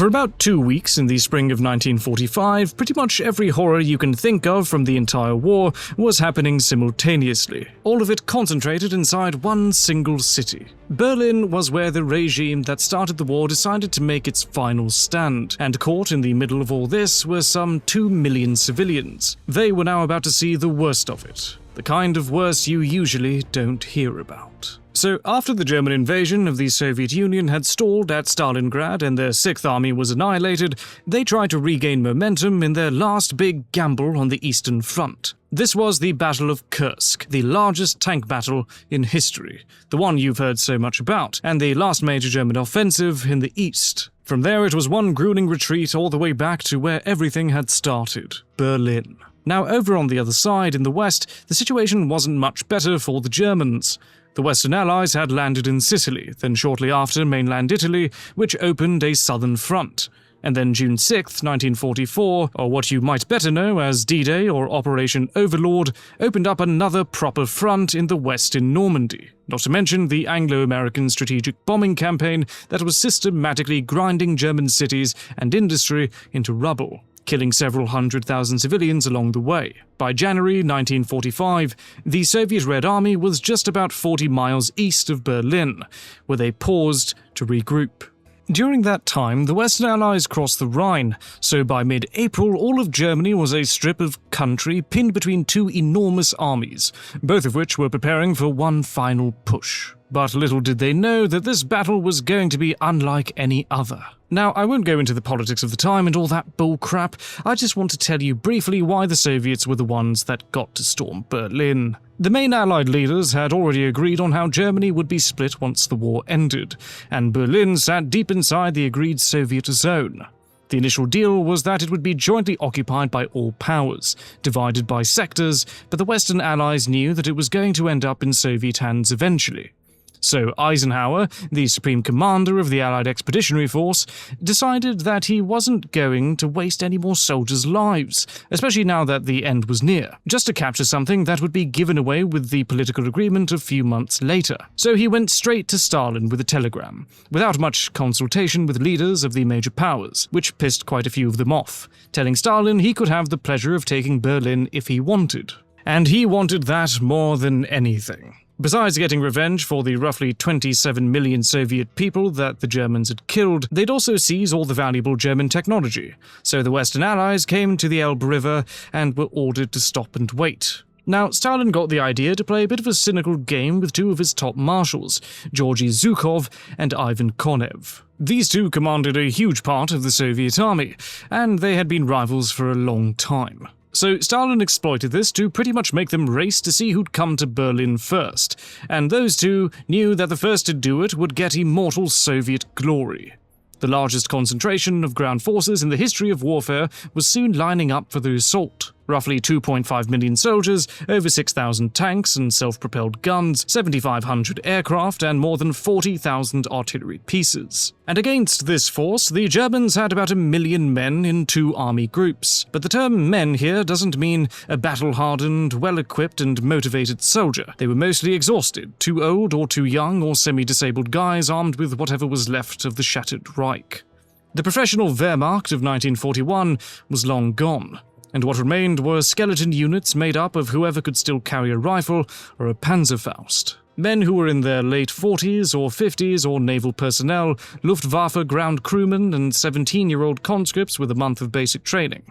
For about 2 weeks in the spring of 1945, pretty much every horror you can think of from the entire war was happening simultaneously, all of it concentrated inside one single city. Berlin was where the regime that started the war decided to make its final stand, and caught in the middle of all this were some 2 million civilians. They were now about to see the worst of it, the kind of worse you usually don't hear about. So after the German invasion of the Soviet Union had stalled at Stalingrad and their 6th Army was annihilated, they tried to regain momentum in their last big gamble on the Eastern Front. This was the Battle of Kursk, the largest tank battle in history, the one you've heard so much about, and the last major German offensive in the East. From there it was one grueling retreat all the way back to where everything had started, Berlin. Now over on the other side, in the West, the situation wasn't much better for the Germans. The Western Allies had landed in Sicily, then shortly after mainland Italy, which opened a southern front. And then June 6, 1944, or what you might better know as D-Day or Operation Overlord, opened up another proper front in the west in Normandy, not to mention the Anglo-American strategic bombing campaign that was systematically grinding German cities and industry into rubble, killing several 100,000 civilians along the way. By January 1945, the Soviet Red Army was just about 40 miles east of Berlin, where they paused to regroup. During that time, the Western Allies crossed the Rhine, so by mid-April all of Germany was a strip of country pinned between 2 enormous armies, both of which were preparing for one final push. But little did they know that this battle was going to be unlike any other. Now, I won't go into the politics of the time and all that bullcrap. I just want to tell you briefly why the Soviets were the ones that got to storm Berlin. The main Allied leaders had already agreed on how Germany would be split once the war ended, and Berlin sat deep inside the agreed Soviet zone. The initial deal was that it would be jointly occupied by all powers, divided by sectors, but the Western Allies knew that it was going to end up in Soviet hands eventually. So Eisenhower, the supreme commander of the Allied Expeditionary Force, decided that he wasn't going to waste any more soldiers' lives, especially now that the end was near, just to capture something that would be given away with the political agreement a few months later. So he went straight to Stalin with a telegram, without much consultation with leaders of the major powers, which pissed quite a few of them off, telling Stalin he could have the pleasure of taking Berlin if he wanted. And he wanted that more than anything. Besides getting revenge for the roughly 27 million Soviet people that the Germans had killed, they'd also seize all the valuable German technology, so the Western Allies came to the Elbe River and were ordered to stop and wait. Now, Stalin got the idea to play a bit of a cynical game with 2 of his top marshals, Georgy Zhukov and Ivan Konev. These 2 commanded a huge part of the Soviet army, and they had been rivals for a long time. So Stalin exploited this to pretty much make them race to see who'd come to Berlin first, and those 2 knew that the first to do it would get immortal Soviet glory. The largest concentration of ground forces in the history of warfare was soon lining up for the assault. Roughly 2.5 million soldiers, over 6,000 tanks and self-propelled guns, 7,500 aircraft, and more than 40,000 artillery pieces. And against this force, the Germans had about 1 million men in 2 army groups. But the term men here doesn't mean a battle-hardened, well-equipped and motivated soldier. They were mostly exhausted, too old or too young or semi-disabled guys armed with whatever was left of the shattered Reich. The professional Wehrmacht of 1941 was long gone, and what remained were skeleton units made up of whoever could still carry a rifle or a Panzerfaust. Men who were in their late 40s or 50s or naval personnel, Luftwaffe ground crewmen, and 17-year-old conscripts with a month of basic training.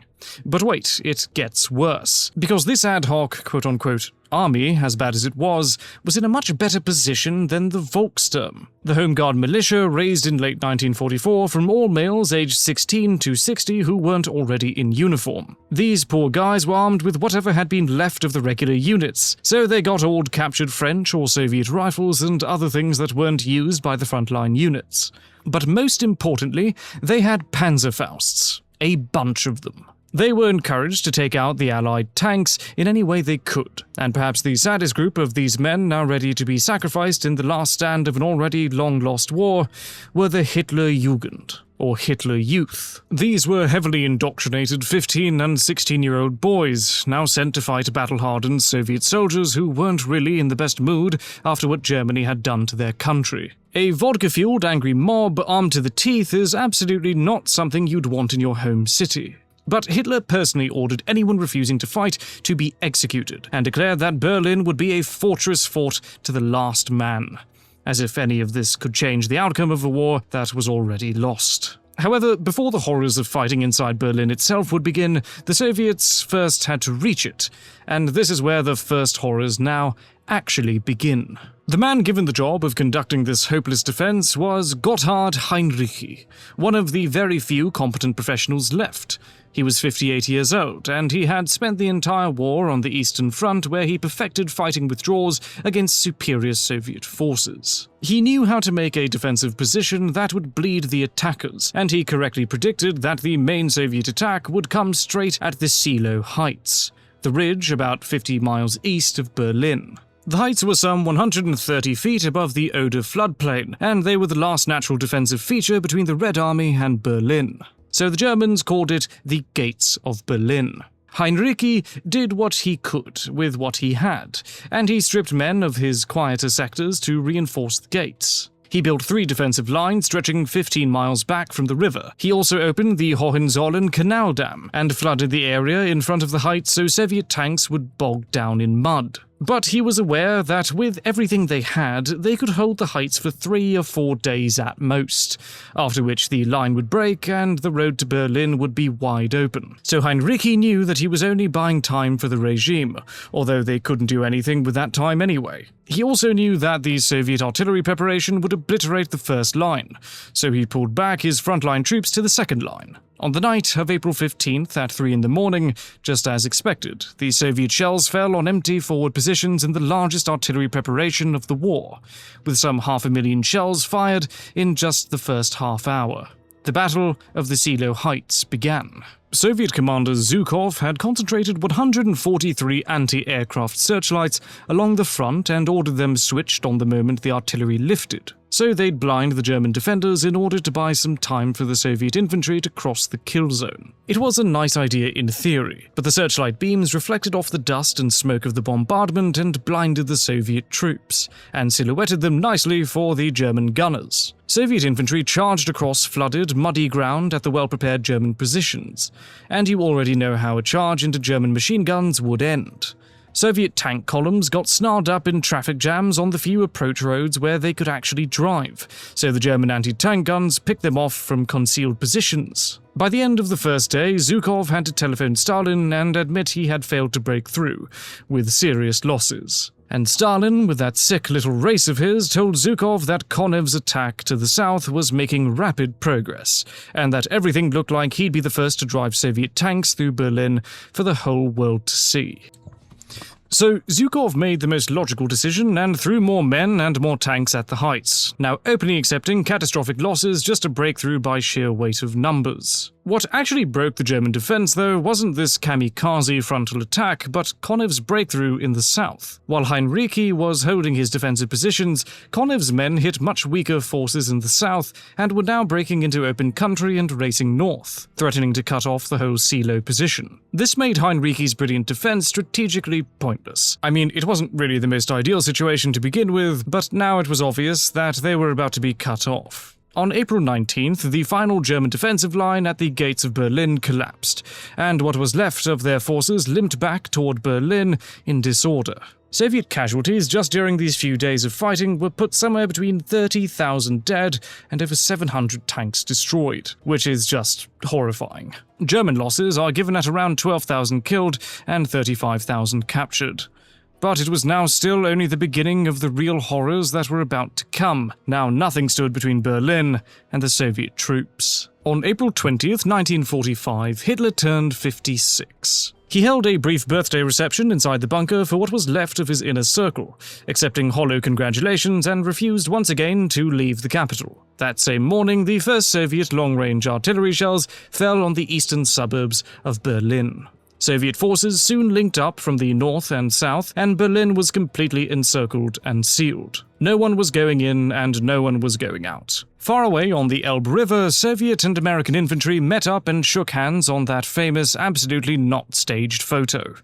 But wait, it gets worse, because this ad hoc, quote-unquote, army, as bad as it was in a much better position than the Volkssturm, the Home Guard militia raised in late 1944 from all males aged 16 to 60 who weren't already in uniform. These poor guys were armed with whatever had been left of the regular units, so they got old captured French or Soviet rifles and other things that weren't used by the frontline units. But most importantly, they had Panzerfausts, a bunch of them. They were encouraged to take out the Allied tanks in any way they could, and perhaps the saddest group of these men now ready to be sacrificed in the last stand of an already long-lost war were the Hitler Jugend. or Hitler Youth. These were heavily indoctrinated 15 and 16-year-old boys, now sent to fight battle-hardened Soviet soldiers who weren't really in the best mood after what Germany had done to their country. A vodka-fueled angry mob armed to the teeth is absolutely not something you'd want in your home city. But Hitler personally ordered anyone refusing to fight to be executed, and declared that Berlin would be a fortress fought to the last man. As if any of this could change the outcome of a war that was already lost. However, before the horrors of fighting inside Berlin itself would begin, the Soviets first had to reach it, and this is where the first horrors now actually begin. The man given the job of conducting this hopeless defense was Gotthard Heinrici, one of the very few competent professionals left. He was 58 years old, and he had spent the entire war on the Eastern Front where he perfected fighting withdrawals against superior Soviet forces. He knew how to make a defensive position that would bleed the attackers, and he correctly predicted that the main Soviet attack would come straight at the Seelow Heights, the ridge about 50 miles east of Berlin. The heights were some 130 feet above the Oder floodplain, and they were the last natural defensive feature between the Red Army and Berlin. So the Germans called it the Gates of Berlin. Heinrici did what he could with what he had, and he stripped men of his quieter sectors to reinforce the gates. He built 3 defensive lines stretching 15 miles back from the river. He also opened the Hohenzollern Canal Dam and flooded the area in front of the heights so Soviet tanks would bog down in mud. But he was aware that with everything they had, they could hold the heights for 3 or 4 days at most, after which the line would break and the road to Berlin would be wide open. So Heinrici knew that he was only buying time for the regime, although they couldn't do anything with that time anyway. He also knew that the Soviet artillery preparation would obliterate the first line, so he pulled back his frontline troops to the second line. On the night of April 15th at 3 in the morning, just as expected, the Soviet shells fell on empty forward positions in the largest artillery preparation of the war, with some 500,000 shells fired in just the first half hour. The Battle of the Seelow Heights began. Soviet commander Zhukov had concentrated 143 anti-aircraft searchlights along the front and ordered them switched on the moment the artillery lifted, so they'd blind the German defenders in order to buy some time for the Soviet infantry to cross the kill zone. It was a nice idea in theory, but the searchlight beams reflected off the dust and smoke of the bombardment and blinded the Soviet troops, and silhouetted them nicely for the German gunners. Soviet infantry charged across flooded, muddy ground at the well-prepared German positions, and you already know how a charge into German machine guns would end. Soviet tank columns got snarled up in traffic jams on the few approach roads where they could actually drive, so the German anti-tank guns picked them off from concealed positions. By the end of the first day, Zhukov had to telephone Stalin and admit he had failed to break through, with serious losses. And Stalin, with that sick little race of his, told Zhukov that Konev's attack to the south was making rapid progress, and that everything looked like he'd be the first to drive Soviet tanks through Berlin for the whole world to see. So Zhukov made the most logical decision and threw more men and more tanks at the heights, now openly accepting catastrophic losses just to break through by sheer weight of numbers. What actually broke the German defense, though, wasn't this kamikaze frontal attack, but Konev's breakthrough in the south. While Heinrici was holding his defensive positions, Konev's men hit much weaker forces in the south and were now breaking into open country and racing north, threatening to cut off the whole Seelow position. This made Heinrici's brilliant defense strategically pointless. I mean, it wasn't really the most ideal situation to begin with, but now it was obvious that they were about to be cut off. On April 19th, the final German defensive line at the gates of Berlin collapsed, and what was left of their forces limped back toward Berlin in disorder. Soviet casualties just during these few days of fighting were put somewhere between 30,000 dead and over 700 tanks destroyed, which is just horrifying. German losses are given at around 12,000 killed and 35,000 captured. But it was now still only the beginning of the real horrors that were about to come. Now nothing stood between Berlin and the Soviet troops. On April 20th, 1945, Hitler turned 56. He held a brief birthday reception inside the bunker for what was left of his inner circle, accepting hollow congratulations and refused once again to leave the capital. That same morning, the first Soviet long-range artillery shells fell on the eastern suburbs of Berlin. Soviet forces soon linked up from the north and south, and Berlin was completely encircled and sealed. No one was going in and no one was going out. Far away on the Elbe River, Soviet and American infantry met up and shook hands on that famous, absolutely not staged photo.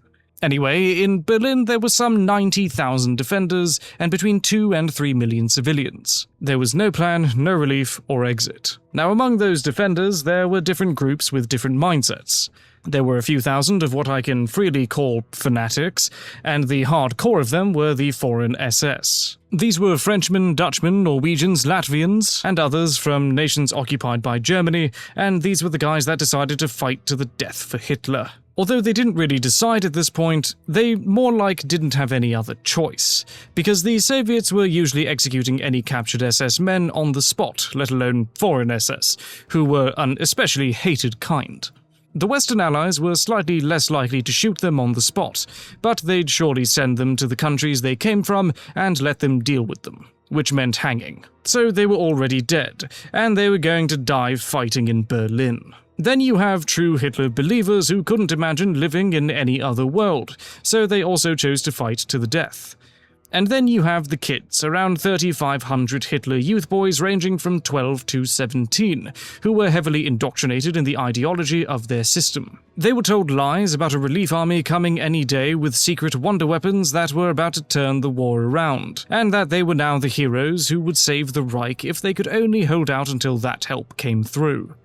Anyway, in Berlin there were some 90,000 defenders and between 2 and 3 million civilians. There was no plan, no relief, or exit. Now, among those defenders, there were different groups with different mindsets. There were a few thousand of what I can freely call fanatics, and the hardcore of them were the Foreign SS. These were Frenchmen, Dutchmen, Norwegians, Latvians, and others from nations occupied by Germany, and these were the guys that decided to fight to the death for Hitler. Although they didn't really decide at this point, they more like didn't have any other choice, because the Soviets were usually executing any captured SS men on the spot, let alone Foreign SS, who were an especially hated kind. The Western Allies were slightly less likely to shoot them on the spot, but they'd surely send them to the countries they came from and let them deal with them, which meant hanging. So they were already dead, and they were going to die fighting in Berlin. Then you have true Hitler believers who couldn't imagine living in any other world, so they also chose to fight to the death. And then you have the kids, around 3,500 Hitler youth boys ranging from 12 to 17, who were heavily indoctrinated in the ideology of their system. They were told lies about a relief army coming any day with secret wonder weapons that were about to turn the war around, and that they were now the heroes who would save the Reich if they could only hold out until that help came through.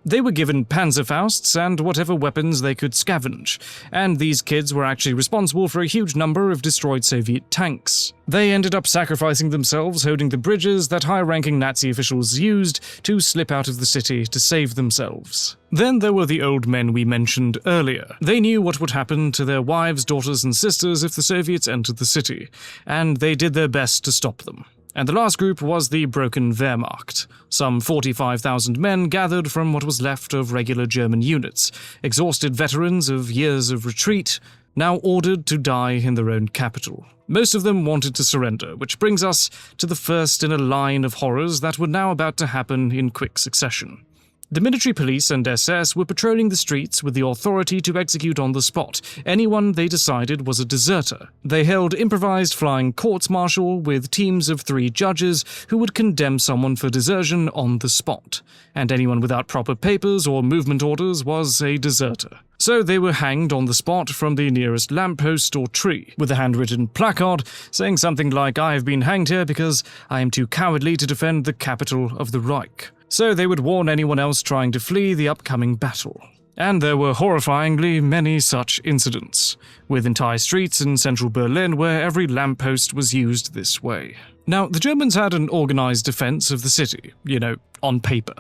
They were given Panzerfausts and whatever weapons they could scavenge, and these kids were actually responsible for a huge number of destroyed Soviet tanks. They ended up sacrificing themselves holding the bridges that high-ranking Nazi officials used to slip out of the city to save themselves. Then there were the old men we mentioned earlier. They knew what would happen to their wives, daughters, and sisters if the Soviets entered the city, and they did their best to stop them. And the last group was the broken Wehrmacht. Some 45,000 men gathered from what was left of regular German units, exhausted veterans of years of retreat, now ordered to die in their own capital. Most of them wanted to surrender, which brings us to the first in a line of horrors that were now about to happen in quick succession. The military police and SS were patrolling the streets with the authority to execute on the spot anyone they decided was a deserter. They held improvised flying courts-martial with teams of 3 judges who would condemn someone for desertion on the spot, and anyone without proper papers or movement orders was a deserter. So they were hanged on the spot from the nearest lamppost or tree, with a handwritten placard saying something like, "I have been hanged here because I am too cowardly to defend the capital of the Reich." So they would warn anyone else trying to flee the upcoming battle. And there were horrifyingly many such incidents, with entire streets in central Berlin where every lamppost was used this way. Now, the Germans had an organized defense of the city, on paper.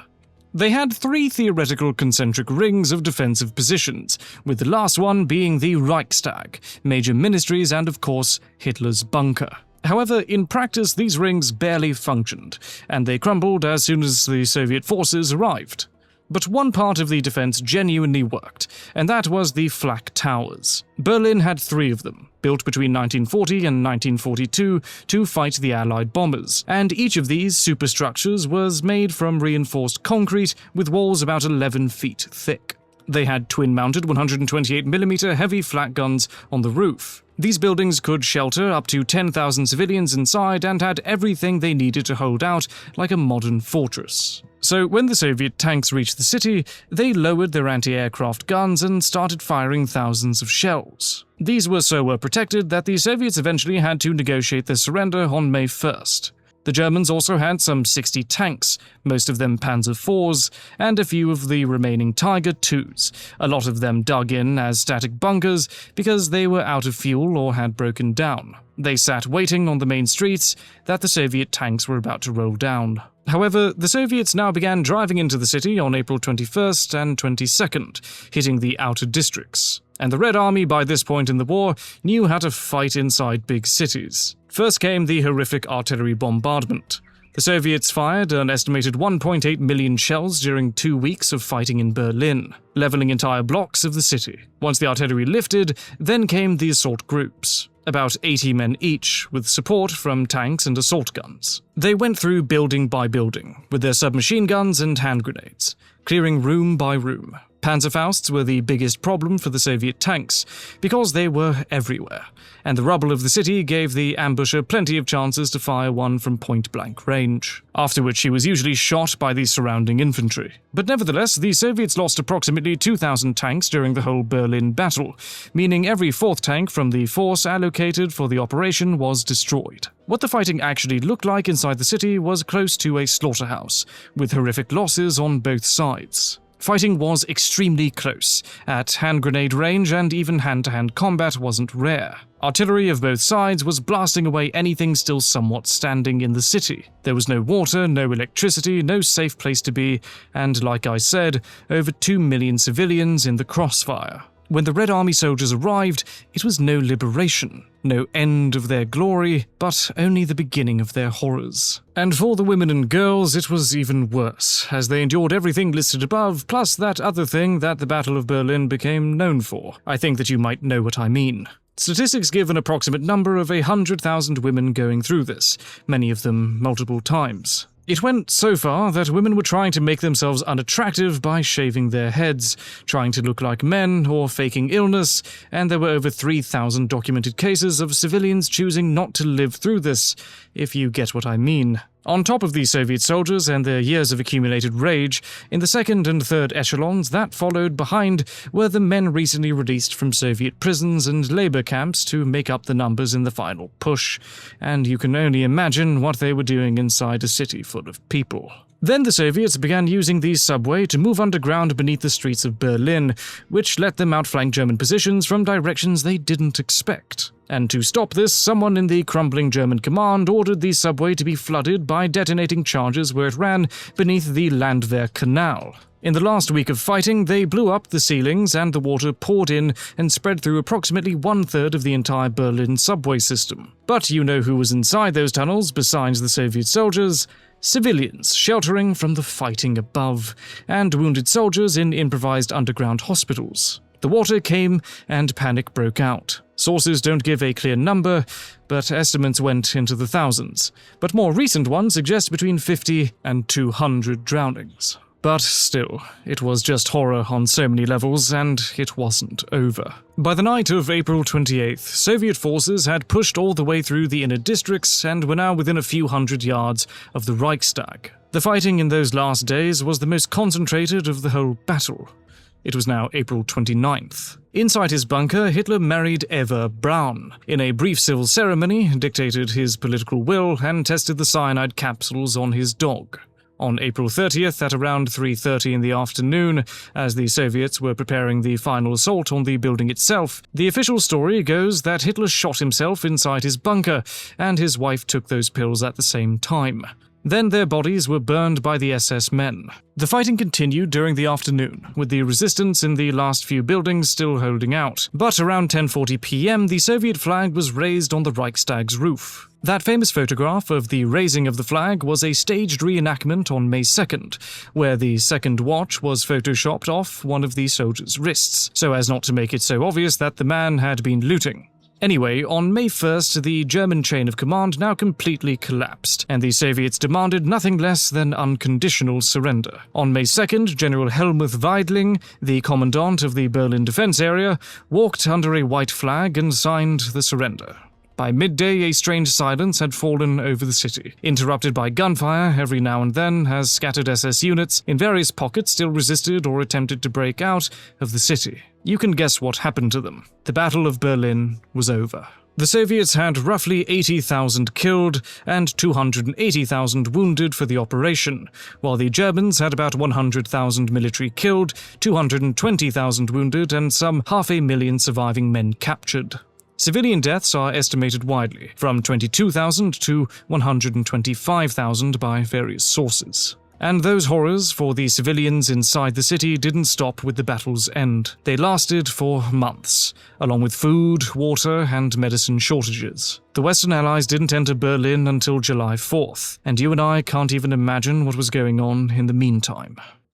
They had 3 theoretical concentric rings of defensive positions, with the last one being the Reichstag, major ministries, and of course, Hitler's bunker. However, in practice, these rings barely functioned, and they crumbled as soon as the Soviet forces arrived. But one part of the defense genuinely worked, and that was the flak towers. Berlin had 3 of them, built between 1940 and 1942 to fight the Allied bombers, and each of these superstructures was made from reinforced concrete with walls about 11 feet thick. They had twin-mounted 128mm heavy flak guns on the roof. These buildings could shelter up to 10,000 civilians inside and had everything they needed to hold out like a modern fortress. So when the Soviet tanks reached the city, they lowered their anti-aircraft guns and started firing thousands of shells. These were so well protected that the Soviets eventually had to negotiate their surrender on May 1st. The Germans also had some 60 tanks, most of them Panzer IVs, and a few of the remaining Tiger IIs, a lot of them dug in as static bunkers because they were out of fuel or had broken down. They sat waiting on the main streets that the Soviet tanks were about to roll down. However, the Soviets now began driving into the city on April 21st and 22nd, hitting the outer districts. And the Red Army by this point in the war knew how to fight inside big cities. First came the horrific artillery bombardment. The Soviets fired an estimated 1.8 million shells during 2 weeks of fighting in Berlin, leveling entire blocks of the city. Once the artillery lifted, then came the assault groups. About 80 men each, with support from tanks and assault guns. They went through building by building, with their submachine guns and hand grenades, clearing room by room. Panzerfausts were the biggest problem for the Soviet tanks, because they were everywhere, and the rubble of the city gave the ambusher plenty of chances to fire one from point-blank range, after which he was usually shot by the surrounding infantry. But nevertheless, the Soviets lost approximately 2,000 tanks during the whole Berlin battle, meaning every fourth tank from the force allocated for the operation was destroyed. What the fighting actually looked like inside the city was close to a slaughterhouse, with horrific losses on both sides. Fighting was extremely close, at hand grenade range, and even hand-to-hand combat wasn't rare. Artillery of both sides was blasting away anything still somewhat standing in the city. There was no water, no electricity, no safe place to be, and like I said, over 2 million civilians in the crossfire. When the Red Army soldiers arrived, it was no liberation, no end of their glory, but only the beginning of their horrors. And for the women and girls, it was even worse, as they endured everything listed above, plus that other thing that the Battle of Berlin became known for. I think that you might know what I mean. Statistics give an approximate number of 100,000 women going through this, many of them multiple times. It went so far that women were trying to make themselves unattractive by shaving their heads, trying to look like men, or faking illness, and there were over 3,000 documented cases of civilians choosing not to live through this, if you get what I mean. On top of the Soviet soldiers and their years of accumulated rage, in the second and third echelons that followed behind were the men recently released from Soviet prisons and labor camps to make up the numbers in the final push, and you can only imagine what they were doing inside a city full of people. Then the Soviets began using the subway to move underground beneath the streets of Berlin, which let them outflank German positions from directions they didn't expect. And to stop this, someone in the crumbling German command ordered the subway to be flooded by detonating charges where it ran beneath the Landwehr Canal. In the last week of fighting, they blew up the ceilings and the water poured in and spread through approximately 1/3 of the entire Berlin subway system. But you know who was inside those tunnels besides the Soviet soldiers? Civilians sheltering from the fighting above, and wounded soldiers in improvised underground hospitals. The water came and panic broke out. Sources don't give a clear number, but estimates went into the thousands. But more recent ones suggest between 50 and 200 drownings. But still, it was just horror on so many levels, and it wasn't over. By the night of April 28th, Soviet forces had pushed all the way through the inner districts and were now within a few hundred yards of the Reichstag. The fighting in those last days was the most concentrated of the whole battle. It was now April 29th. Inside his bunker, Hitler married Eva Braun. In a brief civil ceremony, dictated his political will and tested the cyanide capsules on his dog. On April 30th, at around 3:30 in the afternoon, as the Soviets were preparing the final assault on the building itself, the official story goes that Hitler shot himself inside his bunker, and his wife took those pills at the same time. Then their bodies were burned by the SS men. The fighting continued during the afternoon, with the resistance in the last few buildings still holding out. But around 10:40 p.m., the Soviet flag was raised on the Reichstag's roof. That famous photograph of the raising of the flag was a staged reenactment on May 2nd, where the second watch was photoshopped off one of the soldiers' wrists, so as not to make it so obvious that the man had been looting. Anyway, on May 1st, the German chain of command now completely collapsed, and the Soviets demanded nothing less than unconditional surrender. On May 2nd, General Helmuth Weidling, the commandant of the Berlin defense area, walked under a white flag and signed the surrender. By midday, a strange silence had fallen over the city, interrupted by gunfire every now and then as scattered SS units in various pockets still resisted or attempted to break out of the city. You can guess what happened to them. The Battle of Berlin was over. The Soviets had roughly 80,000 killed and 280,000 wounded for the operation, while the Germans had about 100,000 military killed, 220,000 wounded, and some 500,000 surviving men captured. Civilian deaths are estimated widely, from 22,000 to 125,000 by various sources. And those horrors for the civilians inside the city didn't stop with the battle's end. They lasted for months, along with food, water, and medicine shortages. The Western Allies didn't enter Berlin until July 4th, and you and I can't even imagine what was going on in the meantime.